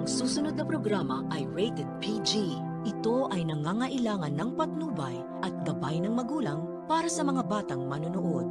Ang susunod na programa ay rated PG. Ito ay nangangailangan ng patnubay at gabay ng magulang para sa mga batang manonood.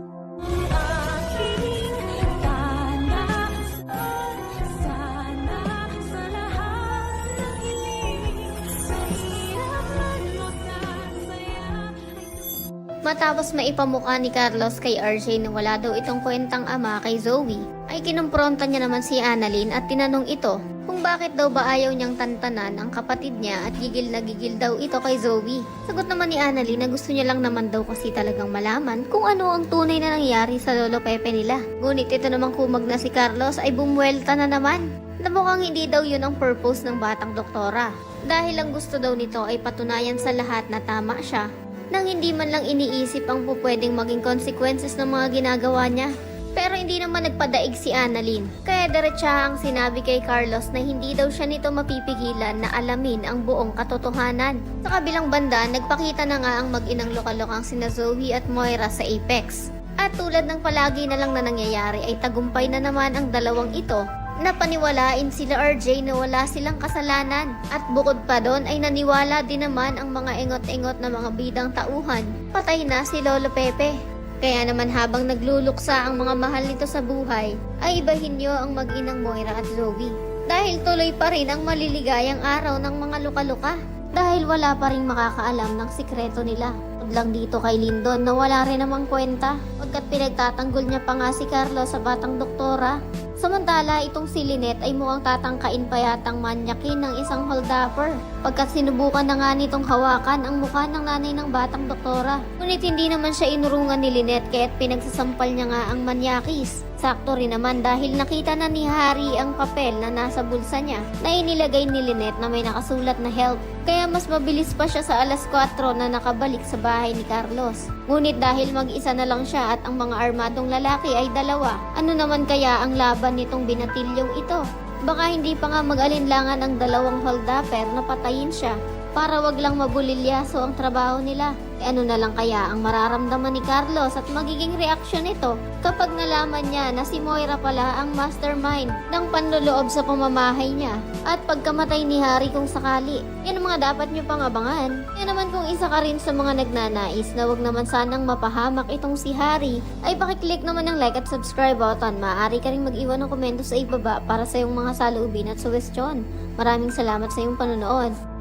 Matapos maipamukha ni Carlos kay RJ na wala daw itong kwentang ama kay Zoe, ay kinumpronta niya naman si Annalyn at tinanong ito kung bakit daw ba ayaw niyang tantanan ang kapatid niya at gigil na gigil daw ito kay Zoe. Sagot naman ni Annalyn na gusto niya lang naman daw kasi talagang malaman kung ano ang tunay na nangyari sa lolo Pepe nila. Ngunit ito namang kumag na si Carlos ay bumuwelta na naman na mukhang hindi daw yun ang purpose ng batang doktora. Dahil ang gusto daw nito ay patunayan sa lahat na tama siya nang hindi man lang iniisip ang pupwedeng maging consequences ng mga ginagawa niya. Pero hindi naman nagpadaig si Annalyn, kaya diretsahang sinabi kay Carlos na hindi daw siya nito mapipigilan na alamin ang buong katotohanan. Sa kabilang banda, nagpakita na nga ang mag-inang lokalokang sina Zoe at Moira sa Apex. At tulad ng palagi na lang na nangyayari ay tagumpay na naman ang dalawang ito na paniwalain sila RJ na wala silang kasalanan. At bukod pa doon ay naniwala din naman ang mga engot-engot na mga bidang tauhan. Patay na si Lolo Pepe. Kaya naman habang nagluluksa ang mga mahal nito sa buhay, ay ibahin nyo ang mag-inang Moira at Zoe. Dahil tuloy pa rin ang maliligayang araw ng mga luka-luka. Dahil wala pa rin makakaalam ng sikreto nila. Lang dito kay Lyndon na wala rin namang kwenta pagkat pinagtatanggol niya pa nga si Carlos sa batang doktora. Samantala, itong si Lynette ay mukhang tatangkain pa yatang manyakin ng isang holdupper pagkat sinubukan na nga nitong hawakan ang mukha ng nanay ng batang doktora. Ngunit hindi naman siya inurungan ni Lynette kaya't pinagsasampal niya nga ang manyakis. Sakto rin naman dahil nakita na ni Harry ang papel na nasa bulsa niya na inilagay ni Lynette na may nakasulat na help. Kaya mas mabilis pa siya sa alas 4 na nakabalik sa bahay ni Carlos. Ngunit dahil mag-isa na lang siya at ang mga armadong lalaki ay dalawa, ano naman kaya ang laban nitong binatilyong ito? Baka hindi pa nga mag-alinlangan ang dalawang holdupper na patayin siya para wag lang mabulilyaso ang trabaho nila. Ano na lang kaya ang mararamdaman ni Carlos at magiging reaksyon nito kapag nalaman niya na si Moira pala ang mastermind ng panloloob sa pamamahay niya at pagkamatay ni Harry kung sakali. Yan ang mga dapat niyo pang abangan. Yan naman kung isa ka rin sa mga nagnanais na wag naman sanang mapahamak itong si Harry, ay pakiclick naman ng like at subscribe button. Maaari ka rin mag-iwan ng komento sa ibaba para sa iyong mga saloobin at suwestyon. Maraming salamat sa iyong panonood.